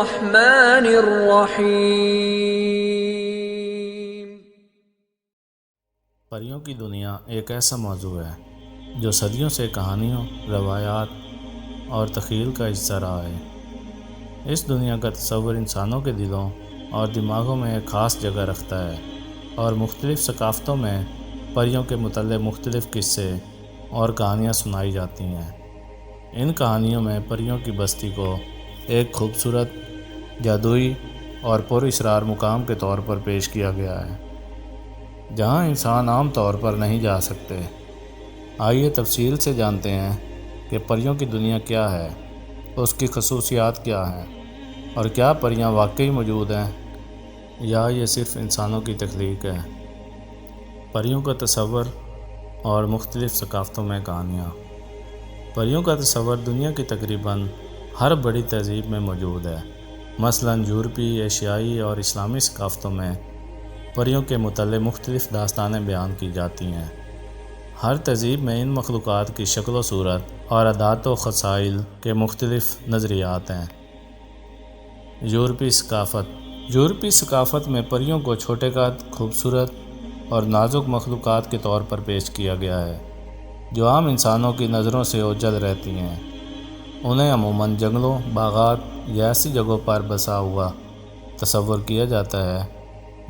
الرحمن الرحیم۔ پریوں کی دنیا ایک ایسا موضوع ہے جو صدیوں سے کہانیوں، روایات اور تخیل کا حصہ رہا ہے۔ اس دنیا کا تصور انسانوں کے دلوں اور دماغوں میں ایک خاص جگہ رکھتا ہے، اور مختلف ثقافتوں میں پریوں کے متعلق مختلف قصے اور کہانیاں سنائی جاتی ہیں۔ ان کہانیوں میں پریوں کی بستی کو ایک خوبصورت، جادوئی اور پراسرار مقام کے طور پر پیش کیا گیا ہے، جہاں انسان عام طور پر نہیں جا سکتے۔ آئیے تفصیل سے جانتے ہیں کہ پریوں کی دنیا کیا ہے، اس کی خصوصیات کیا ہیں، اور کیا پریاں واقعی موجود ہیں یا یہ صرف انسانوں کی تخلیق ہے۔ پریوں کا تصور اور مختلف ثقافتوں میں کہانیاں۔ پریوں کا تصور دنیا کی تقریباً ہر بڑی تہذیب میں موجود ہے۔ مثلاً یورپی، ایشیائی اور اسلامی ثقافتوں میں پریوں کے متعلق مختلف داستانیں بیان کی جاتی ہیں۔ ہر تہذیب میں ان مخلوقات کی شکل و صورت اور عادات و خصائل کے مختلف نظریات ہیں۔ یورپی ثقافت میں پریوں کو چھوٹے قد، خوبصورت اور نازک مخلوقات کے طور پر پیش کیا گیا ہے، جو عام انسانوں کی نظروں سے اوجھل رہتی ہیں۔ انہیں عموماً جنگلوں، باغات یا ایسی جگہوں پر بسا ہوا تصور کیا جاتا ہے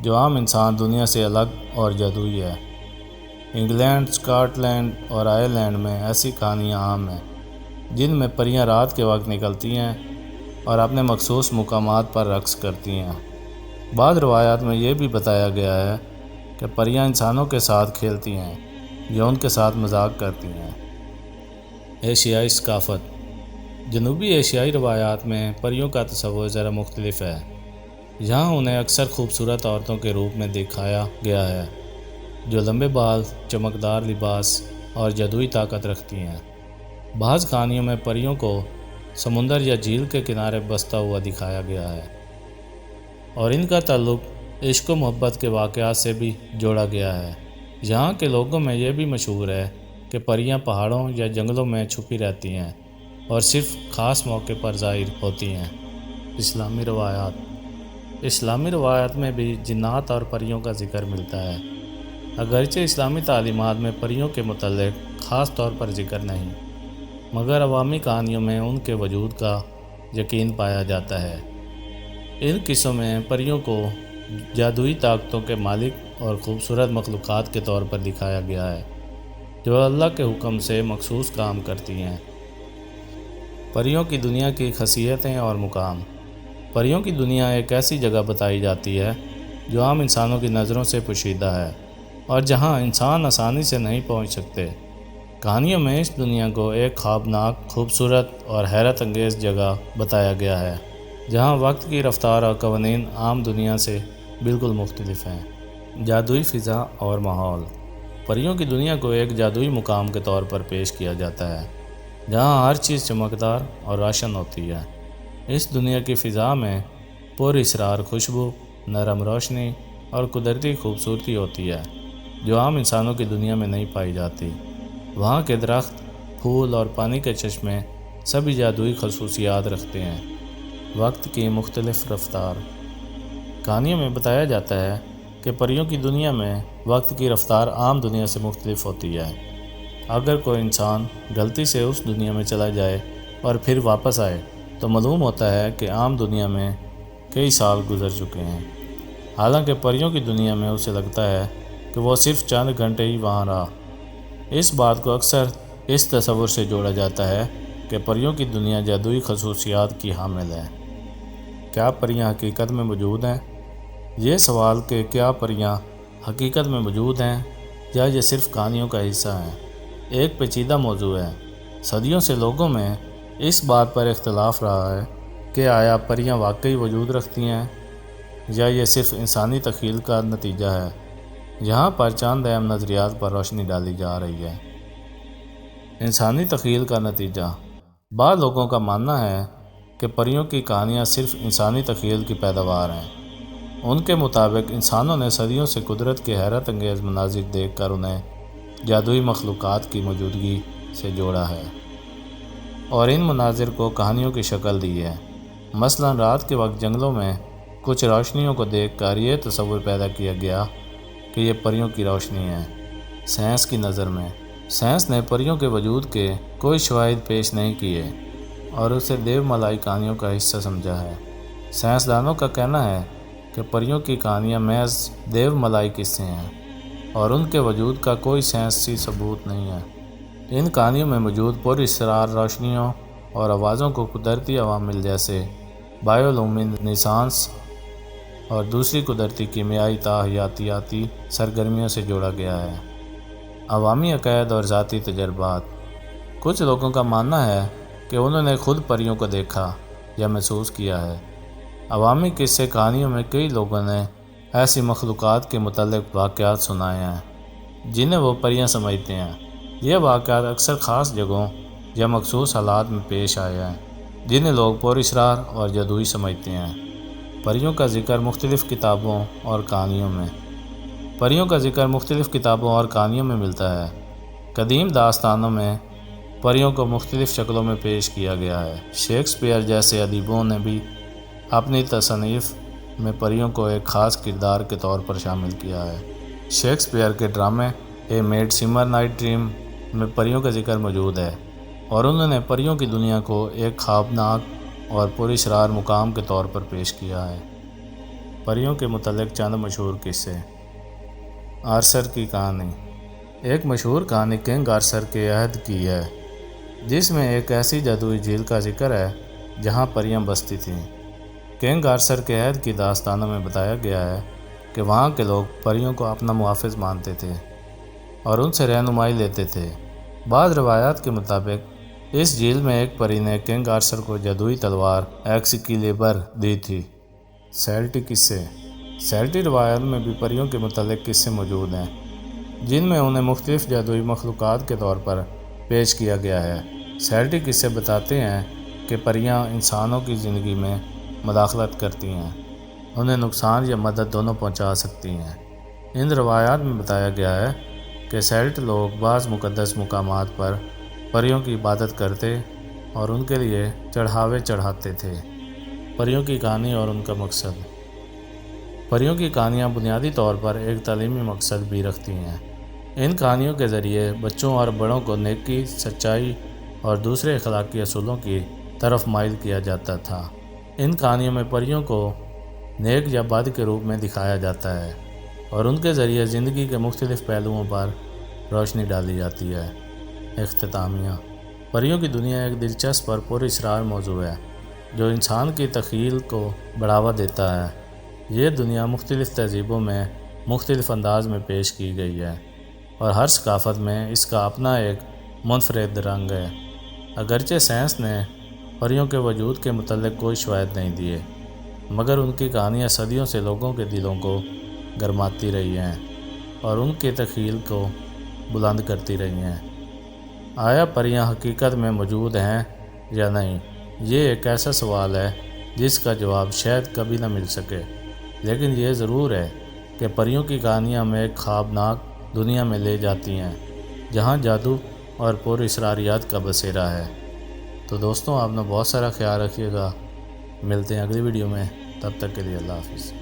جو عام انسان دنیا سے الگ اور جادوئی ہے۔ انگلینڈ، اسکاٹ لینڈ اور آئرلینڈ میں ایسی کہانیاں عام ہیں جن میں پریاں رات کے وقت نکلتی ہیں اور اپنے مخصوص مقامات پر رقص کرتی ہیں۔ بعض روایات میں یہ بھی بتایا گیا ہے کہ پریاں انسانوں کے ساتھ کھیلتی ہیں یا ان کے ساتھ مذاق کرتی ہیں۔ ایشیائی ثقافت۔ جنوبی ایشیائی روایات میں پریوں کا تصور ذرا مختلف ہے۔ یہاں انہیں اکثر خوبصورت عورتوں کے روپ میں دکھایا گیا ہے جو لمبے بال، چمکدار لباس اور جادوئی طاقت رکھتی ہیں۔ بعض کہانیوں میں پریوں کو سمندر یا جھیل کے کنارے بستا ہوا دکھایا گیا ہے، اور ان کا تعلق عشق و محبت کے واقعات سے بھی جوڑا گیا ہے۔ یہاں کے لوگوں میں یہ بھی مشہور ہے کہ پریاں پہاڑوں یا جنگلوں میں چھپی رہتی ہیں اور صرف خاص موقع پر ظاہر ہوتی ہیں۔ اسلامی روایات میں بھی جنات اور پریوں کا ذکر ملتا ہے، اگرچہ اسلامی تعلیمات میں پریوں کے متعلق خاص طور پر ذکر نہیں، مگر عوامی کہانیوں میں ان کے وجود کا یقین پایا جاتا ہے۔ ان قصوں میں پریوں کو جادوئی طاقتوں کے مالک اور خوبصورت مخلوقات کے طور پر دکھایا گیا ہے جو اللہ کے حکم سے مخصوص کام کرتی ہیں۔ پریوں کی دنیا کی خاصیتیں اور مقام۔ پریوں کی دنیا ایک ایسی جگہ بتائی جاتی ہے جو عام انسانوں کی نظروں سے پوشیدہ ہے اور جہاں انسان آسانی سے نہیں پہنچ سکتے۔ کہانیوں میں اس دنیا کو ایک خوابناک، خوبصورت اور حیرت انگیز جگہ بتایا گیا ہے جہاں وقت کی رفتار اور قوانین عام دنیا سے بالکل مختلف ہیں۔ جادوئی فضا اور ماحول۔ پریوں کی دنیا کو ایک جادوئی مقام کے طور پر پیش کیا جاتا ہے جہاں ہر چیز چمکدار اور روشن ہوتی ہے۔ اس دنیا کی فضا میں پراسرار خوشبو، نرم روشنی اور قدرتی خوبصورتی ہوتی ہے جو عام انسانوں کی دنیا میں نہیں پائی جاتی۔ وہاں کے درخت، پھول اور پانی کے چشمے سبھی جادوئی خصوصیات رکھتے ہیں۔ وقت کی مختلف رفتار۔ کہانیوں میں بتایا جاتا ہے کہ پریوں کی دنیا میں وقت کی رفتار عام دنیا سے مختلف ہوتی ہے۔ اگر کوئی انسان غلطی سے اس دنیا میں چلا جائے اور پھر واپس آئے تو معلوم ہوتا ہے کہ عام دنیا میں کئی سال گزر چکے ہیں، حالانکہ پریوں کی دنیا میں اسے لگتا ہے کہ وہ صرف چند گھنٹے ہی وہاں رہا۔ اس بات کو اکثر اس تصور سے جوڑا جاتا ہے کہ پریوں کی دنیا جادوئی خصوصیات کی حامل ہے۔ کیا پریاں حقیقت میں موجود ہیں؟ یہ سوال کہ کیا پریاں حقیقت میں موجود ہیں یا یہ صرف کہانیوں کا حصہ ہیں، ایک پیچیدہ موضوع ہے۔ صدیوں سے لوگوں میں اس بات پر اختلاف رہا ہے کہ آیا پریاں واقعی وجود رکھتی ہیں یا یہ صرف انسانی تخیل کا نتیجہ ہے۔ یہاں پر چند اہم نظریات پر روشنی ڈالی جا رہی ہے۔ انسانی تخیل کا نتیجہ۔ بعض لوگوں کا ماننا ہے کہ پریوں کی کہانیاں صرف انسانی تخیل کی پیداوار ہیں۔ ان کے مطابق انسانوں نے صدیوں سے قدرت کے حیرت انگیز مناظر دیکھ کر انہیں جادوئی مخلوقات کی موجودگی سے جوڑا ہے اور ان مناظر کو کہانیوں کی شکل دی ہے۔ مثلا رات کے وقت جنگلوں میں کچھ روشنیوں کو دیکھ کر یہ تصور پیدا کیا گیا کہ یہ پریوں کی روشنی ہے۔ سائنس کی نظر میں سائنس نے پریوں کے وجود کے کوئی شواہد پیش نہیں کیے اور اسے دیو ملائی کہانیوں کا حصہ سمجھا ہے۔ سائنسدانوں کا کہنا ہے کہ پریوں کی کہانیاں محض دیو ملائی قصے ہیں اور ان کے وجود کا کوئی سائنسی ثبوت نہیں ہے۔ ان کہانیوں میں موجود پر اسرار روشنیوں اور آوازوں کو قدرتی عوامل جیسے بائیولومینسانس اور دوسری قدرتی کیمیائی حیاتیاتی سرگرمیوں سے جوڑا گیا ہے۔ عوامی عقائد اور ذاتی تجربات کچھ لوگوں کا ماننا ہے کہ انہوں نے خود پریوں کو دیکھا یا محسوس کیا ہے۔ عوامی قصے کہانیوں میں کئی لوگوں نے ایسی مخلوقات کے متعلق واقعات سنائے ہیں جنہیں وہ پریاں سمجھتے ہیں۔ یہ واقعات اکثر خاص جگہوں یا مخصوص حالات میں پیش آئے ہیں جنہیں لوگ پر اسرار اور جادوئی سمجھتے ہیں۔ پریوں کا ذکر مختلف کتابوں اور کہانیوں میں پریوں کا ذکر مختلف کتابوں اور کہانیوں میں ملتا ہے۔ قدیم داستانوں میں پریوں کو مختلف شکلوں میں پیش کیا گیا ہے۔ شیکسپیئر جیسے ادیبوں نے بھی اپنی تصانیف میں پریوں کو ایک خاص کردار کے طور پر شامل کیا ہے۔ شیکسپیئر کے ڈرامے اے میڈ سمر نائٹ ڈریم میں پریوں کا ذکر موجود ہے اور انہوں نے پریوں کی دنیا کو ایک خوابناک اور پر اسرار مقام کے طور پر پیش کیا ہے۔ پریوں کے متعلق چند مشہور قصے۔ آرثر کی کہانی ایک مشہور کہانی کنگ آرثر کے عہد کی ہے جس میں ایک ایسی جادوئی جھیل کا ذکر ہے جہاں پریاں بستی تھیں۔ کنگ آرثر کے عہد کی داستانوں میں بتایا گیا ہے کہ وہاں کے لوگ پریوں کو اپنا محافظ مانتے تھے اور ان سے رہنمائی لیتے تھے۔ بعض روایات کے مطابق اس جھیل میں ایک پری نے کنگ آرثر کو جادوئی تلوار ایکسکیلیبر دی تھی۔ سیلٹی قصے سیلٹی روایات میں بھی پریوں کے متعلق قصے موجود ہیں جن میں انہیں مختلف جادوئی مخلوقات کے طور پر پیش کیا گیا ہے۔ سیلٹی قصے بتاتے ہیں کہ پریاں انسانوں کی زندگی میں مداخلت کرتی ہیں، انہیں نقصان یا مدد دونوں پہنچا سکتی ہیں۔ ان روایات میں بتایا گیا ہے کہ سیلٹ لوگ بعض مقدس مقامات پر پریوں کی عبادت کرتے اور ان کے لیے چڑھاوے چڑھاتے تھے۔ پریوں کی کہانی اور ان کا مقصد۔ پریوں کی کہانیاں بنیادی طور پر ایک تعلیمی مقصد بھی رکھتی ہیں۔ ان کہانیوں کے ذریعے بچوں اور بڑوں کو نیکی، سچائی اور دوسرے اخلاقی اصولوں کی طرف مائل کیا جاتا تھا۔ ان کہانیوں میں پریوں کو نیک یا بد کے روپ میں دکھایا جاتا ہے اور ان کے ذریعے زندگی کے مختلف پہلوؤں پر روشنی ڈالی جاتی ہے۔ اختتامیہ پریوں کی دنیا ایک دلچسپ اور پر اسرار موضوع ہے جو انسان کی تخیل کو بڑھاوا دیتا ہے۔ یہ دنیا مختلف تہذیبوں میں مختلف انداز میں پیش کی گئی ہے اور ہر ثقافت میں اس کا اپنا ایک منفرد رنگ ہے۔ اگرچہ سائنس نے پریوں کے وجود کے متعلق کوئی شواہد نہیں دیے، مگر ان کی کہانیاں صدیوں سے لوگوں کے دلوں کو گرماتی رہی ہیں اور ان کے تخیل کو بلند کرتی رہی ہیں۔ آیا پریاں حقیقت میں موجود ہیں یا نہیں؟ یہ ایک ایسا سوال ہے جس کا جواب شاید کبھی نہ مل سکے، لیکن یہ ضرور ہے کہ پریوں کی کہانیاں ہمیں ایک خوابناک دنیا میں لے جاتی ہیں جہاں جادو اور پر اسراریات کا بسیرا ہے۔ تو دوستوں، آپ نے بہت سارا خیال رکھیے گا۔ ملتے ہیں اگلی ویڈیو میں، تب تک کے لیے اللہ حافظ۔